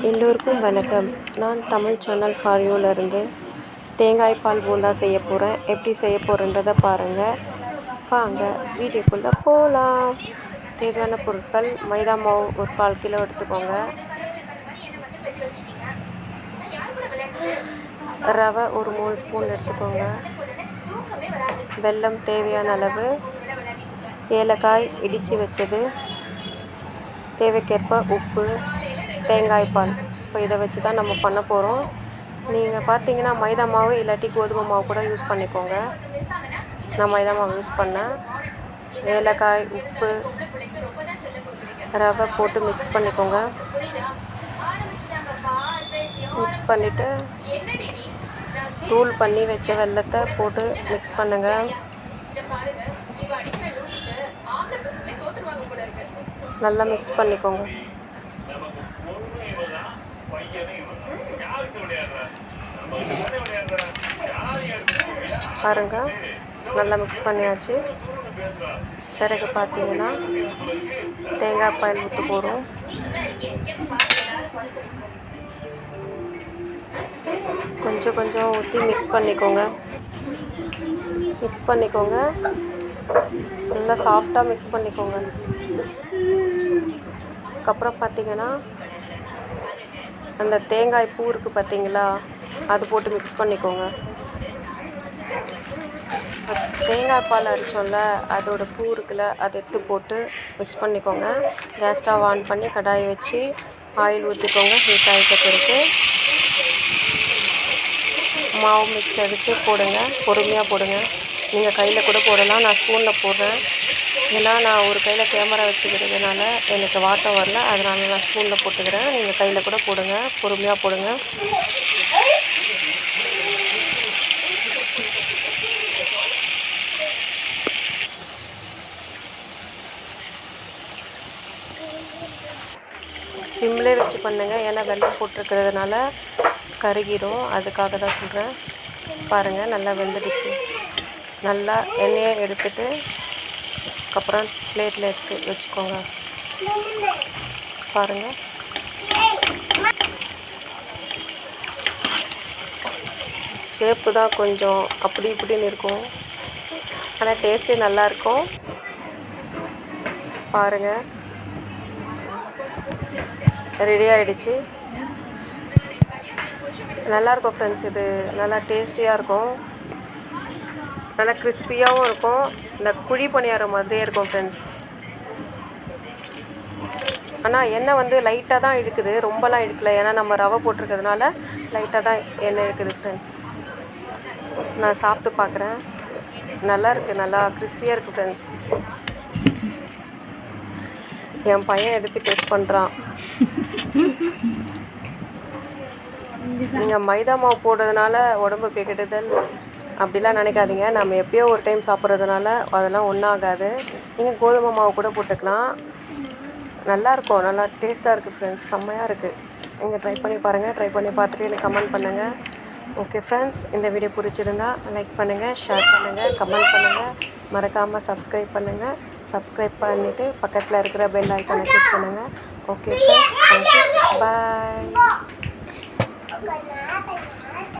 எல்லோருக்கும் வணக்கம். நான் தமிழ் சேனல் ஃபார் யூலேருந்து தேங்காய் பால் போண்டா செய்ய போகிறேன். எப்படி செய்ய போகிறேன்றதை பாருங்கள். வாங்க வீடியோக்குள்ளே போகலாம். தேவையான பொருட்கள்: மைதா மாவு ஒரு 1/4 கிலோ எடுத்துக்கோங்க. ரவை ஒரு 3 ஸ்பூன் எடுத்துக்கோங்க. வெல்லம் தேவையான அளவு. ஏலக்காய் இடித்து வச்சது. தேவைக்கேற்ப உப்பு, தேங்காய் பால். இப்போ இதை வச்சு தான் நம்ம பண்ண போகிறோம். நீங்கள் பார்த்தீங்கன்னா மைதா மாவு இல்லாட்டி கோதுமை மாவு கூட யூஸ் பண்ணிக்கோங்க. நான் மைதா மாவு யூஸ் பண்ணேன். ஏலக்காய், உப்பு, ரவை போட்டு மிக்ஸ் பண்ணிக்கோங்க. மிக்ஸ் பண்ணிவிட்டு தூள் பண்ணி வச்ச வெல்லத்தை போட்டு மிக்ஸ் பண்ணுங்கள். நல்லா மிக்ஸ் பண்ணிக்கோங்க. பாருங்க, நல்லா மிக்ஸ் பண்ணியாச்சு. பிறகு பார்த்தீங்கன்னா தேங்காய் பால் ஊற்ற போகிறோம். கொஞ்சம் கொஞ்சம் ஊற்றி மிக்ஸ் பண்ணிக்கோங்க. நல்லா சாஃப்டாக மிக்ஸ் பண்ணிக்கோங்க. அதுக்கப்புறம் பார்த்தீங்கன்னா அந்த தேங்காய் பூ இருக்குது பார்த்தீங்களா, அது போட்டு மிக்ஸ் பண்ணிக்கோங்க. தேங்காய் பால் அரைச்சோம்ல, அதோட பூ இருக்குல்ல, அதை எடுத்து போட்டு மிக்ஸ் பண்ணிக்கோங்க. கேஸ் ஸ்டவ் ஆன் பண்ணி கடாயை வச்சு ஆயில் ஊற்றிக்கோங்க. ஹீட் ஆகிட்ட பிறகு மாவு மிக்ஸ் எடுத்து போடுங்க. பொறுமையாக போடுங்க. நீங்கள் கையில் கூட போடலாம். நான் ஸ்பூனில் போடுறேன். ஏன்னா நான் ஒரு கையில் கேமரா வச்சுக்கிறதுனால எனக்கு வாட்டம் வரல, அதனால நான் ஸ்பூனில் போட்டுக்கிறேன். நீங்கள் கையில் கூட போடுங்க. பொறுமையாக போடுங்க. சிம்லே வச்சு பண்ணுங்கள். ஏன்னா வெல்லம் போட்டிருக்கிறதுனால கருகிடும். அதுக்காக தான் சொல்கிறேன். பாருங்கள், நல்லா வெந்துடுச்சு. நல்லா எண்ணெயை எடுத்துட்டு அதுக்கப்புறம் பிளேட்டில் எடுத்து வச்சுக்கோங்க. பாருங்கள், ஷேப்பு தான் கொஞ்சம் அப்படி இப்படின்னு இருக்கும், ஆனால் டேஸ்ட்டே நல்லாயிருக்கும். பாருங்கள், ரெடி ஆகிடுச்சு. நல்லாயிருக்கும் ஃப்ரெண்ட்ஸ். இது நல்லா டேஸ்டியாக இருக்கும். நல்லா கிறிஸ்பியாகவும் இருக்கும். இந்த குழி பணியாரம் மாதிரியே இருக்கும் ஃப்ரெண்ட்ஸ். ஆனால் எண்ணெய் வந்து லைட்டாக தான் இழுக்குது, ரொம்பலாம் இழுக்கல. ஏன்னா நம்ம ரவை போட்டிருக்கிறதுனால லைட்டாக தான் எண்ணெய் இழுக்குது ஃப்ரெண்ட்ஸ். நான் சாப்பிட்டு பார்க்குறேன். நல்லா இருக்குது, நல்லா கிறிஸ்பியாக இருக்குது ஃப்ரெண்ட்ஸ். என் பையன் எடுத்து டேஸ்ட் பண்ணுறான். நீங்கள் மைதா மாவு போடுறதுனால உடம்புக்கு கெடுதல் அப்படிலாம் நினைக்காதீங்க. நம்ம எப்போயோ ஒரு டைம் சாப்பிட்றதுனால அதெல்லாம் ஒன்றும் ஆகாது. நீங்கள் கோதுமை மாவு கூட போட்டுக்கலாம். நல்லாயிருக்கும், நல்லா டேஸ்ட்டாக இருக்குது ஃப்ரெண்ட்ஸ். செம்மையாக இருக்குது. நீங்கள் ட்ரை பண்ணி பாருங்கள். ட்ரை பண்ணி பார்த்துட்டு எனக்கு கமெண்ட் பண்ணுங்கள். ஓகே ஃப்ரெண்ட்ஸ், இந்த வீடியோ பிடிச்சிருந்தா லைக் பண்ணுங்கள், ஷேர் பண்ணுங்கள், கமெண்ட் பண்ணுங்கள். மறக்காமல் சப்ஸ்கிரைப் பண்ணுங்கள். சப்ஸ்கிரைப் பண்ணிவிட்டு பக்கத்தில் இருக்கிற பெல் ஐக்கானை கிளிக் பண்ணுங்கள். ஓகே ஃப்ரெண்ட்ஸ், தேங்க்யூ, பாய்.